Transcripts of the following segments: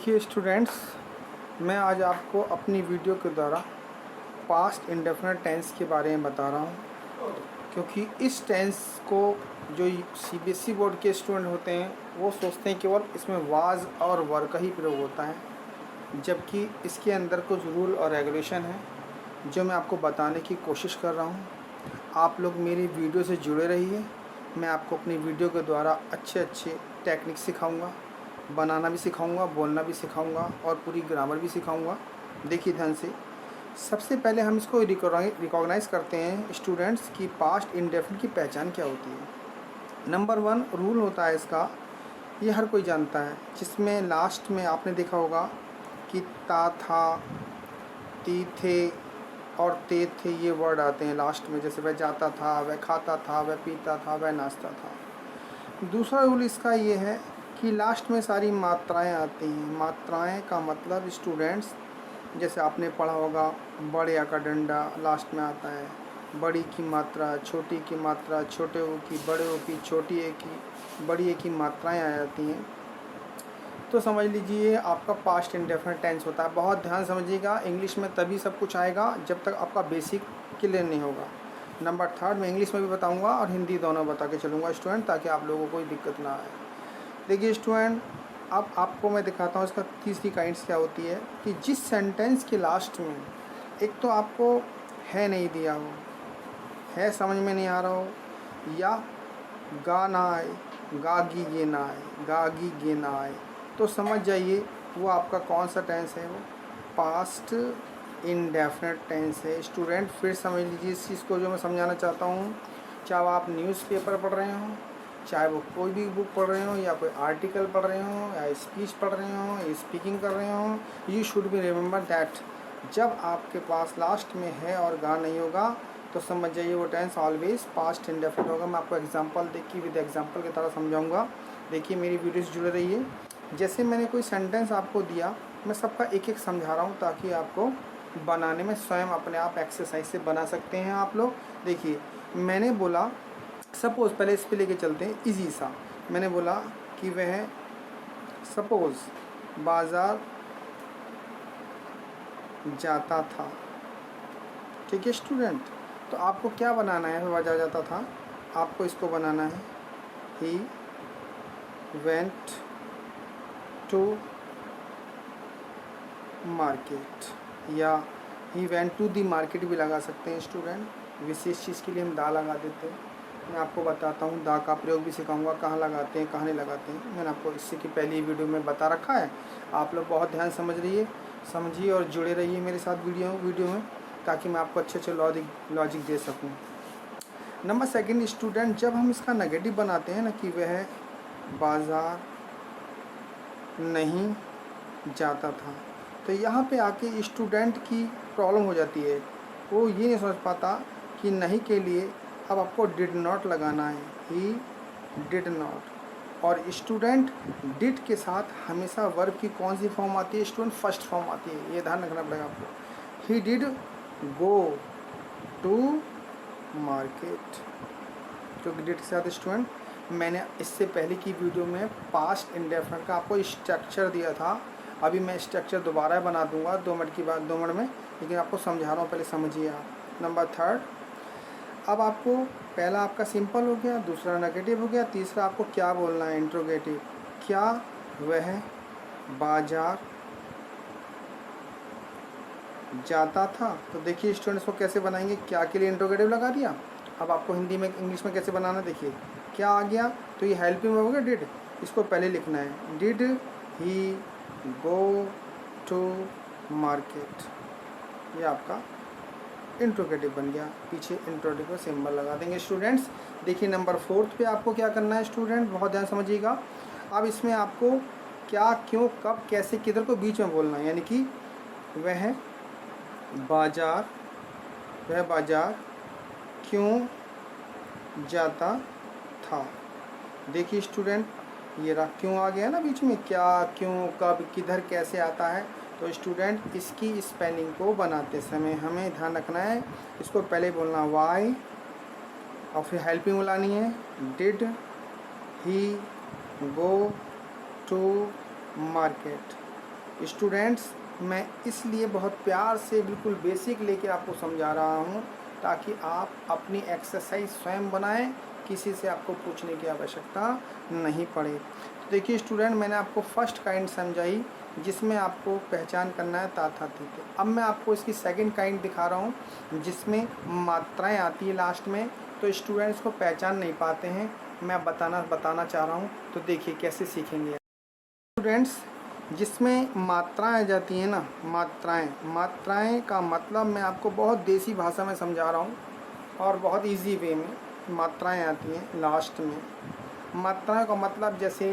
देखिए स्टूडेंट्स, मैं आज आपको अपनी वीडियो के द्वारा पास्ट इंडेफिनिट टेंस के बारे में बता रहा हूँ, क्योंकि इस टेंस को जो सीबीएसई बोर्ड के स्टूडेंट होते हैं वो सोचते हैं केवल इसमें वाज और वर का ही प्रयोग होता है, जबकि इसके अंदर कुछ रूल और रेगुलेशन है जो मैं आपको बताने की कोशिश कर रहा हूँ। आप लोग मेरी वीडियो से जुड़े रहिए। मैं आपको अपनी वीडियो के द्वारा अच्छे अच्छे टेक्निक सिखाऊंगा, बनाना भी सिखाऊंगा, बोलना भी सिखाऊंगा और पूरी ग्रामर भी सिखाऊंगा। देखिए ध्यान से। सबसे पहले हम इसको रिकॉग्नाइज़ करते हैं स्टूडेंट्स की पास्ट इंडेफिनिट की पहचान क्या होती है। नंबर 1 रूल होता है इसका, ये हर कोई जानता है, जिसमें लास्ट में आपने देखा होगा कि ता था, ती थे और ते थे, ये वर्ड आते हैं लास्ट में। जैसे वह जाता था, वह खाता था, वह पीता था, वह नाचता था। दूसरा रूल इसका ये है कि लास्ट में सारी मात्राएं आती हैं। मात्राएं का मतलब स्टूडेंट्स, जैसे आपने पढ़ा होगा बड़े आ का डंडा लास्ट में आता है, बड़ी की मात्रा, छोटी की मात्रा, छोटे ओ की, बड़े ओ की, छोटी ए की, बड़ी ए की मात्राएं आ जाती हैं। तो समझ लीजिए आपका पास्ट इंडेफिनिट टेंस होता है। बहुत ध्यान समझिएगा, इंग्लिश में तभी सब कुछ आएगा जब तक आपका बेसिक क्लियर नहीं होगा। नंबर 3 मैं इंग्लिश में भी बताऊंगा और हिंदी दोनों बता के चलूँगा स्टूडेंट, ताकि आप लोगों को कोई दिक्कत ना आए। देखिए स्टूडेंट, अब आपको मैं दिखाता हूँ इसका तीसरी काइंड्स क्या होती है कि जिस सेंटेंस के लास्ट में एक तो आपको है नहीं दिया हो, है समझ में नहीं आ रहा हो, या गा ना आए, गागी गे ना आए, गागी गे ना आए, तो समझ जाइए वो आपका कौन सा टेंस है, वो पास्ट इंडेफिनिट टेंस है। स्टूडेंट फिर समझ लीजिए इस चीज़ को जो मैं समझाना चाहता हूँ। चाहे आप न्यूज़पेपर पढ़ रहे हो, चाहे वो कोई भी बुक पढ़ रहे हो, या कोई आर्टिकल पढ़ रहे हो, या स्पीच पढ़ रहे हो, या स्पीकिंग कर रहे हो, you should be remember that जब आपके पास लास्ट में है और गा नहीं होगा तो समझ जाइए वो टेंस ऑलवेज पास्ट इंडेफिनिट होगा। मैं आपको एग्जांपल देखिए विद एग्जांपल की तरह समझाऊंगा। देखिए मेरी वीडियो से जुड़े रहिए। जैसे मैंने कोई सेंटेंस आपको दिया, मैं सबका एक एक समझा रहा हूँ ताकि आपको बनाने में स्वयं अपने आप एक्सरसाइज से बना सकते हैं आप लोग। देखिए मैंने बोला, सपोज़ पहले इस पे लेके चलते हैं इजी सा। मैंने बोला कि वह सपोज़ बाज़ार जाता था। ठीक है स्टूडेंट, तो आपको क्या बनाना है? बाज़ार जाता था, आपको इसको बनाना है ही वेंट टू मार्केट, या he went to the market भी लगा सकते हैं स्टूडेंट। विशेष चीज़ के लिए हम दा लगा देते हैं। मैं आपको बताता हूँ, दा का प्रयोग भी सिखाऊंगा, कहाँ लगाते हैं कहाँ नहीं लगाते हैं। मैंने आपको इससे की पहली वीडियो में बता रखा है। आप लोग बहुत ध्यान समझिए और जुड़े रहिए मेरे साथ वीडियो में, ताकि मैं आपको अच्छे लॉजिक दे सकूँ। नंबर 2 स्टूडेंट, जब हम इसका नेगेटिव बनाते हैं ना कि वह बाज़ार नहीं जाता था, तो यहाँ पे आके स्टूडेंट की प्रॉब्लम हो जाती है। वो ये नहीं समझ पाता कि नहीं के लिए अब आपको डिड नॉट लगाना है, ही डिड नॉट। और स्टूडेंट डिड के साथ हमेशा वर्ब की कौन सी फॉर्म आती है स्टूडेंट? फर्स्ट फॉर्म आती है, ये ध्यान रखना पड़ेगा आपको। He did go to market, क्योंकि डिड के साथ स्टूडेंट, मैंने इससे पहले की वीडियो में पास्ट इंडेफिनिट का आपको स्ट्रक्चर दिया था। अभी मैं स्ट्रक्चर दोबारा बना दूंगा 2 मिनट की बात, 2 मिनट में, लेकिन आपको समझा रहा हूँ, पहले समझिए आप। नंबर 3, अब आपको पहला आपका सिंपल हो गया, दूसरा नेगेटिव हो गया, तीसरा आपको क्या बोलना है? इंट्रोगेटिव। क्या वह बाजार जाता था? तो देखिए स्टूडेंट्स को कैसे बनाएंगे, क्या के लिए इंट्रोगेटिव लगा दिया। अब आपको हिंदी में इंग्लिश में कैसे बनाना, देखिए क्या आ गया, तो ये हेल्पिंग हो गया डिड, इसको पहले लिखना है। Did he go to market, ये आपका इंट्रोगेटिव बन गया। पीछे इंट्रोगेटिव सिंबल लगा देंगे स्टूडेंट्स। देखिए नंबर 4 पे आपको क्या करना है स्टूडेंट, बहुत ध्यान समझिएगा। अब इसमें आपको क्या, क्यों, कब, कैसे, किधर को बीच में बोलना है, यानी कि वह बाजार क्यों जाता था। देखिए स्टूडेंट, ये रहा क्यों आ गया ना बीच में, क्या, क्यों, कब, किधर, कैसे आता है। तो स्टूडेंट इसकी स्पेलिंग को बनाते समय हमें ध्यान रखना है, इसको पहले बोलना वाई और फिर हेल्पिंग बुलानी है did he go to market. Students, मैं इसलिए बहुत प्यार से बिल्कुल बेसिक लेके आपको समझा रहा हूँ ताकि आप अपनी एक्सरसाइज स्वयं बनाएं, किसी से आपको पूछने की आवश्यकता नहीं पड़े। तो देखिए स्टूडेंट, मैंने आपको फर्स्ट काइंड समझाई जिसमें आपको पहचान करना है ताथा थीते। अब मैं आपको इसकी सेकंड काइंड दिखा रहा हूँ जिसमें मात्राएं आती है लास्ट में, तो स्टूडेंट्स को पहचान नहीं पाते हैं। मैं बताना चाह रहा हूँ, तो देखिए कैसे सीखेंगे स्टूडेंट्स। जिसमें मात्राएं आ जाती हैं ना, मात्राएं का मतलब मैं आपको बहुत देसी भाषा में समझा रहा हूँ और बहुत इजी वे में। मात्राएं आती हैं लास्ट में। मात्राएं का मतलब जैसे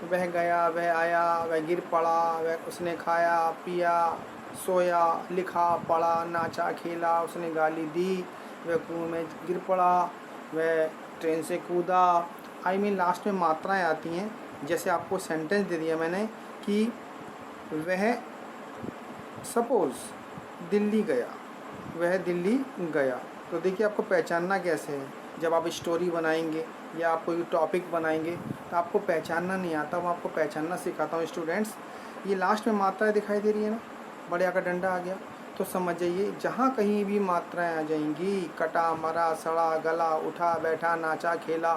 वह गया, वह आया, वह गिर पड़ा, वह उसने खाया पिया सोया, लिखा पढ़ा, नाचा खेला, उसने गाली दी, वह कुएं में गिर पड़ा, वह ट्रेन से कूदा। लास्ट में मात्राएं आती हैं। जैसे आपको सेंटेंस दे दिया मैंने कि वह सपोज़ दिल्ली गया, वह दिल्ली गया। तो देखिए आपको पहचानना कैसे है। जब आप स्टोरी बनाएंगे या आप कोई टॉपिक बनाएंगे तो आपको पहचानना नहीं आता, मैं आपको पहचानना सिखाता हूँ स्टूडेंट्स। ये लास्ट में मात्राएं दिखाई दे रही है ना, बड़े का डंडा आ गया, तो समझ जाइए जहाँ कहीं भी मात्राएं आ जाएंगी, कटा, मरा, सड़ा, गला, उठा, बैठा, नाचा, खेला,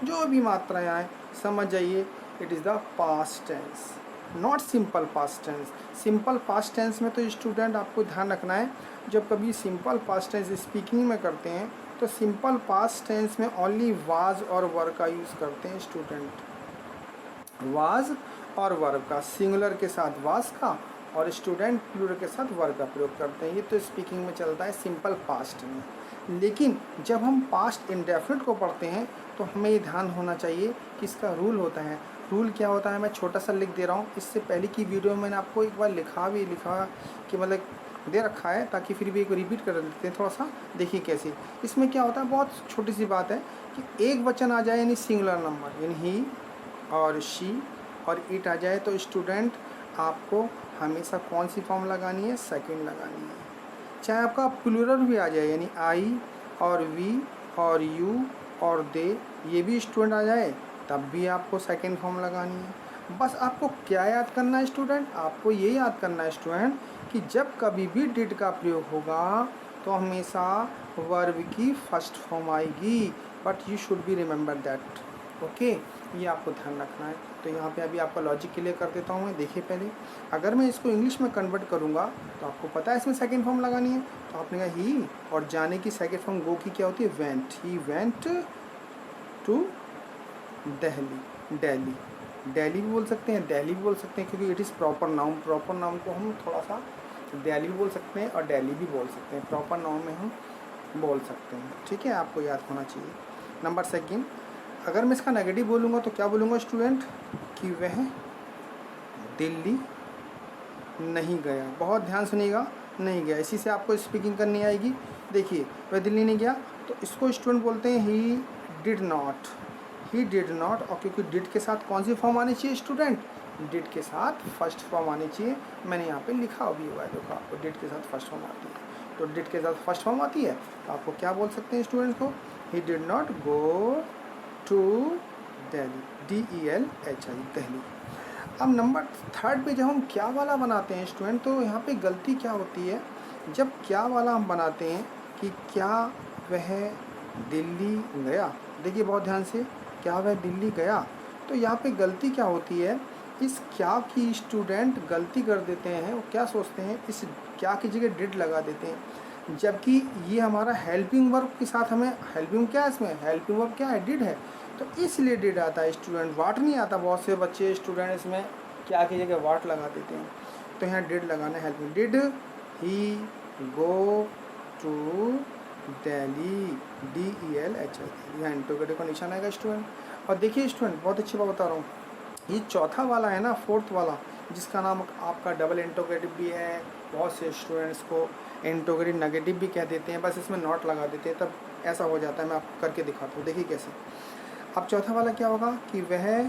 जो भी मात्राएं आए समझ जाइए it is the past tense, not simple past tense. Simple past tense में तो स्टूडेंट आपको ध्यान रखना है, जब कभी सिंपल पास्ट टेंस स्पीकिंग में करते हैं तो सिंपल पास्ट टेंस में ओनली वाज और वर का यूज़ करते हैं स्टूडेंट। वाज और वर का, सिंगुलर के साथ वाज का और स्टूडेंट प्लूरल के साथ वर का प्रयोग करते हैं। ये तो स्पीकिंग में चलता है सिंपल पास्ट में। लेकिन जब हम पास्ट इंडेफिनिट को पढ़ते हैं तो हमें ये ध्यान होना चाहिए कि इसका रूल होता है। रूल क्या होता है मैं छोटा सा लिख दे रहा हूँ। इससे पहले की वीडियो में मैंने आपको एक बार लिखा कि मतलब दे रखा है, ताकि फिर भी एक रिपीट कर देते हैं थोड़ा सा। देखिए कैसे इसमें क्या होता है, बहुत छोटी सी बात है कि एक वचन आ जाए यानी सिंगुलर नंबर, यानी ही और शी और इट आ जाए तो स्टूडेंट आपको हमेशा कौन सी फॉर्म लगानी है, सेकंड लगानी है। चाहे आपका प्लूरल भी आ जाए यानी आई और वी और यू और दे, ये भी स्टूडेंट आ जाए तब भी आपको सेकंड फॉर्म लगानी है। बस आपको क्या याद करना है स्टूडेंट, आपको ये याद करना है स्टूडेंट कि जब कभी भी डिड का प्रयोग होगा तो हमेशा वर्ब की फर्स्ट फॉर्म आएगी। But you should be remember that, okay. ये आपको ध्यान रखना है। तो यहाँ पे अभी आपका लॉजिक क्लियर कर देता हूँ मैं। देखिए पहले अगर मैं इसको इंग्लिश में कन्वर्ट करूँगा तो आपको पता है इसमें सेकंड फॉर्म लगानी है। तो आपने कहा ही, और जाने की सेकंड फॉर्म गो की क्या होती है, went. He went to Delhi. Delhi भी बोल सकते हैं, दिल्ली भी बोल सकते हैं, क्योंकि it is proper noun. Proper noun को हम थोड़ा सा दिल्ली भी बोल सकते हैं और दिल्ली भी बोल सकते हैं। प्रॉपर नाउन में हम बोल सकते हैं, ठीक है। आपको याद होना चाहिए। नंबर सेकंड, अगर मैं इसका नेगेटिव बोलूँगा तो क्या बोलूँगा स्टूडेंट, कि वह दिल्ली नहीं गया। बहुत ध्यान सुनिएगा, नहीं गया, इसी से आपको स्पीकिंग करनी आएगी। देखिए वह दिल्ली नहीं गया तो इसको स्टूडेंट बोलते हैं ही did not. He did not, और क्योंकि डिड के साथ कौन सी फॉर्म आनी चाहिए स्टूडेंट, डिड के साथ फर्स्ट फॉर्म आनी चाहिए। मैंने यहाँ पे लिखा भी हुआ है, देखो आपको डिड के साथ फर्स्ट फॉर्म आती है। तो डिड के साथ फर्स्ट फॉर्म आती है तो आपको क्या बोल सकते हैं स्टूडेंट्स को, he did not go to Delhi, DELHI, Delhi. अब नंबर थर्ड पे जब हम क्या वाला बनाते हैं स्टूडेंट, तो यहाँ पे गलती क्या होती है, जब क्या वाला हम बनाते हैं कि क्या वह दिल्ली गया। देखिए बहुत ध्यान से, क्या वह दिल्ली गया, तो यहाँ पे गलती क्या होती है, इस क्या की स्टूडेंट गलती कर देते हैं। वो क्या सोचते हैं, इस क्या की जगह डिड लगा देते हैं, जबकि ये हमारा हेल्पिंग वर्ब के साथ हमें हेल्पिंग क्या है, इसमें हेल्पिंग वर्ब क्या है, डिड है, तो इसलिए डिड आता है स्टूडेंट, वाट नहीं आता। बहुत से बच्चे स्टूडेंट इसमें क्या की जगह वाट लगा देते हैं, तो यहाँ डिड लगाना है, helping. Did he go to Delhi, DELHI, यहाँ इंटरोगेटिव का निशान आएगा स्टूडेंट। और देखिए स्टूडेंट बहुत अच्छी बात बता रहा हूँ, ये चौथा वाला है ना, फोर्थ वाला, जिसका नाम आपका डबल इंटरोगेटिव भी है। बहुत से स्टूडेंट्स को इंटरोगेटिव नेगेटिव भी कह देते हैं, बस इसमें नॉट लगा देते हैं, तब ऐसा हो जाता है। मैं आपको करके दिखाता हूँ, देखिए कैसे। अब चौथा वाला क्या होगा कि वह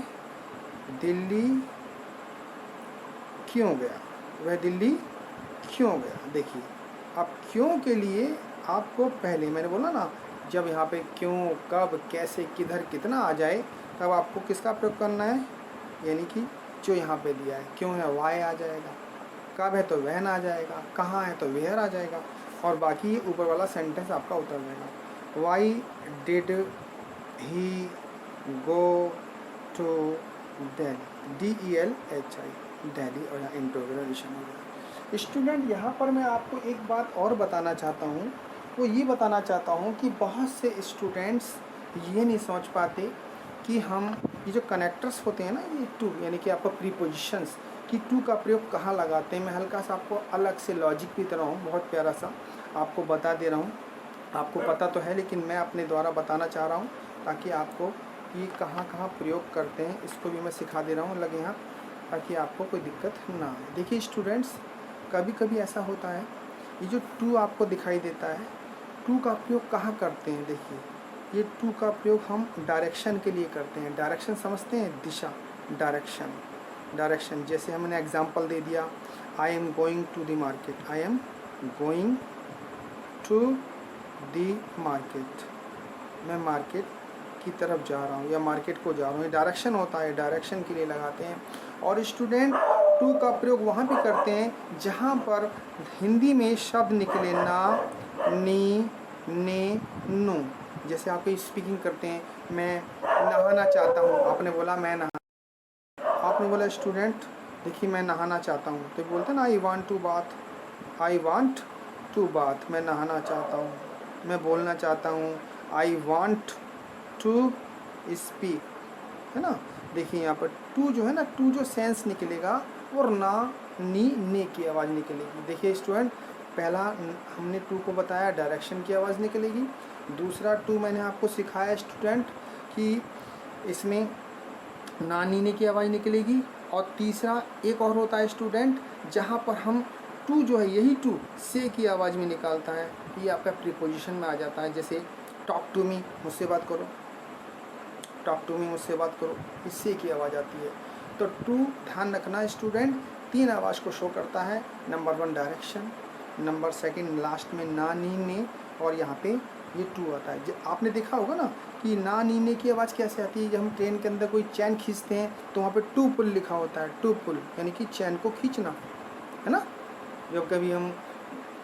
दिल्ली क्यों गया, वह दिल्ली क्यों गया। देखिए अब क्यों के लिए आपको पहले मैंने बोला ना, जब यहाँ पे क्यों, कब, कैसे, किधर, कितना आ जाए, तब आपको किसका प्रयोग करना है, यानी कि जो यहाँ पे दिया है। क्यों है वाई आ जाएगा, कब है तो वहन आ जाएगा, कहाँ है तो वेयर आ जाएगा, और बाकी ऊपर वाला सेंटेंस आपका उतर जाएगा। Why did he go to Delhi, DELHI, Delhi, और यहाँ इंट्रोगेशन हो गया। स्टूडेंट यहाँ पर मैं आपको एक बात और बताना चाहता हूँ, वो ये बताना चाहता हूँ कि बहुत से स्टूडेंट्स ये नहीं समझ पाते कि हम ये जो कनेक्टर्स होते हैं ना, ये टू यानी कि आपका प्रीपोजिशंस कि टू का प्रयोग कहाँ लगाते हैं। मैं हल्का सा आपको अलग से लॉजिक की तरह हूँ, बहुत प्यारा सा आपको बता दे रहा हूँ। आपको पता तो है लेकिन मैं अपने द्वारा बताना चाह रहा हूँ ताकि आपको ये कहाँ कहाँ प्रयोग करते हैं इसको भी मैं सिखा दे रहा हूँ लगे यहाँ, ताकि आपको कोई दिक्कत ना आए। देखिए स्टूडेंट्स, कभी कभी ऐसा होता है ये जो टू आपको दिखाई देता है, टू का प्रयोग कहाँ करते हैं। देखिए ये टू का प्रयोग हम डायरेक्शन के लिए करते हैं। डायरेक्शन समझते हैं, दिशा, डायरेक्शन, डायरेक्शन। जैसे हमने एग्जांपल दे दिया, I am going to the market, I am going to the market, मैं मार्केट की तरफ जा रहा हूँ या मार्केट को जा रहा हूँ। ये डायरेक्शन होता है, डायरेक्शन के लिए लगाते हैं। और स्टूडेंट टू का प्रयोग वहाँ भी करते हैं जहाँ पर हिंदी में शब्द निकले ना, नी, ने, नु। जैसे आप स्पीकिंग करते हैं, मैं नहाना चाहता हूँ, आपने बोला मैं आपने बोला स्टूडेंट देखिए मैं नहाना चाहता हूँ, तो बोलते हैं ना I want to bath, I want to bath, मैं नहाना चाहता हूँ। मैं बोलना चाहता हूँ, आई वांट टू स्पीक, है ना। देखिए यहाँ पर टू जो है ना, टू जो सेंस निकलेगा और ना, नी, ने की आवाज़ निकलेगी। देखिए स्टूडेंट, पहला हमने टू को बताया डायरेक्शन की आवाज़ निकलेगी। दूसरा टू मैंने आपको सिखाया स्टूडेंट कि इसमें ना, नीने की आवाज़ निकलेगी। और तीसरा एक और होता है स्टूडेंट जहाँ पर हम टू जो है यही टू से की आवाज़ में निकालता है, ये आपका प्रीपोजिशन में आ जाता है। जैसे टॉक टू मी, मुझसे बात करो, टॉक टू मी, मुझसे बात करो, इससे की आवाज़ आती है। तो टू ध्यान रखना स्टूडेंट, तीन आवाज़ को शो करता है। नंबर 1 डायरेक्शन, नंबर 2 लास्ट में ना, नी, ने, और यहाँ पे ये टू आता है। जब आपने देखा होगा ना कि ना, नी, ने की आवाज़ कैसे आती है, जब हम ट्रेन के अंदर कोई चैन खींचते हैं तो वहाँ पे टू पुल लिखा होता है। टू पुल यानी कि चैन को खींचना, है ना। जब कभी हम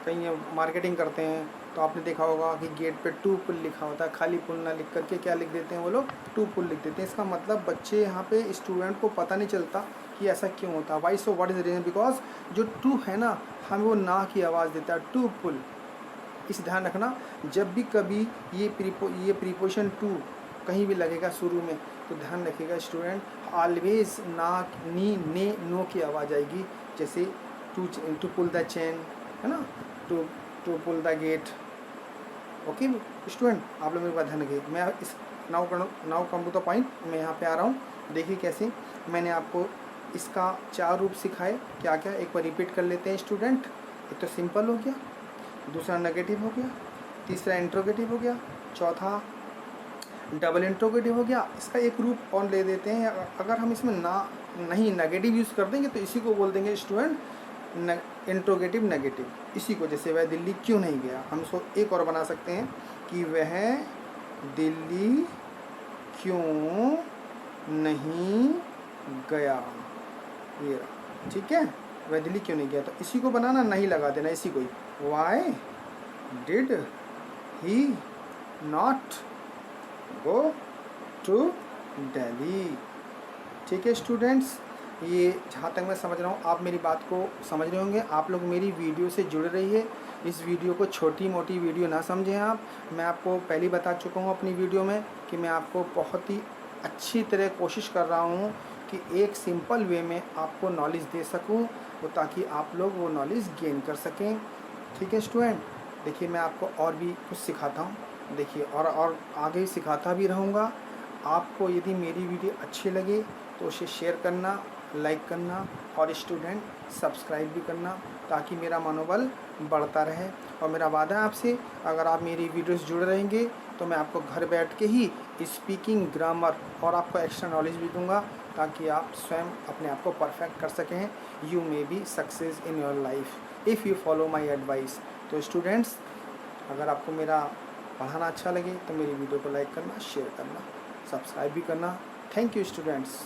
कहीं मार्केटिंग करते हैं तो आपने देखा होगा कि गेट पे टू पुल लिखा होता है, खाली पुल ना लिख करके क्या लिख देते हैं वो लोग, टू पुल लिख देते हैं। इसका मतलब बच्चे यहाँ पे स्टूडेंट को पता नहीं चलता कि ऐसा क्यों होता है। Why so, what is the reason, because जो टू है ना हमें वो ना की आवाज़ देता है, टू पुल। इस ध्यान रखना, जब भी कभी ये प्रीपोजिशन टू कहीं भी लगेगा शुरू में तो ध्यान रखिएगा स्टूडेंट, ऑलवेज ना, नी, ने, नो की आवाज़ आएगी। जैसे टू पुल द चेन, है ना, to pull the gate. Okay student, आप लोग मेरी बात ध्यान रखिए। मैं इस now come to the point, मैं यहाँ पे आ रहा हूँ। देखिए कैसे मैंने आपको इसका 4 रूप सिखाए, क्या क्या, एक बार रिपीट कर लेते हैं स्टूडेंट। एक तो सिंपल हो गया, दूसरा नेगेटिव हो गया, तीसरा इंट्रोगेटिव हो गया, चौथा डबल इंट्रोगेटिव हो गया। इसका एक रूप और ले देते हैं। अगर हम इसमें नहीं नेगेटिव यूज़ कर देंगे तो इसी को बोल देंगे स्टूडेंट इंट्रोगेटिव नेगेटिव। इसी को, जैसे वह दिल्ली क्यों नहीं गया, हम इसको एक और बना सकते हैं कि वह दिल्ली क्यों नहीं गया, ये रहा, ठीक है, वह दिल्ली क्यों नहीं गया। तो इसी को बनाना, नहीं लगा देना, इसी को ही, why did he not go to Delhi. ठीक है स्टूडेंट्स, ये जहाँ तक मैं समझ रहा हूँ आप मेरी बात को समझ रहे होंगे। आप लोग मेरी वीडियो से जुड़े रहिए, इस वीडियो को छोटी मोटी वीडियो ना समझें आप। मैं आपको पहले बता चुका हूँ अपनी वीडियो में कि मैं आपको बहुत ही अच्छी तरह कोशिश कर रहा हूँ कि एक सिंपल वे में आपको नॉलेज दे सकूँ, वो ताकि आप लोग वो नॉलेज गेन कर सकें। ठीक है स्टूडेंट, देखिए मैं आपको और भी कुछ सिखाता हूँ, देखिए और आगे सिखाता भी रहूँगा। आपको यदि मेरी वीडियो अच्छी लगे तो उसे शेयर करना, लाइक करना और स्टूडेंट सब्सक्राइब भी करना, ताकि मेरा मनोबल बढ़ता रहे। और मेरा वादा है आपसे, अगर आप मेरी वीडियो से जुड़े रहेंगे तो मैं आपको घर बैठ के ही स्पीकिंग, ग्रामर और आपको एक्स्ट्रा नॉलेज भी दूंगा, ताकि आप स्वयं अपने आप को परफेक्ट कर सकें। You may be success in your life if you follow my advice. तो स्टूडेंट्स, अगर आपको मेरा पढ़ाना अच्छा लगे तो मेरी वीडियो को लाइक करना, शेयर करना, सब्सक्राइब भी करना। Thank you students.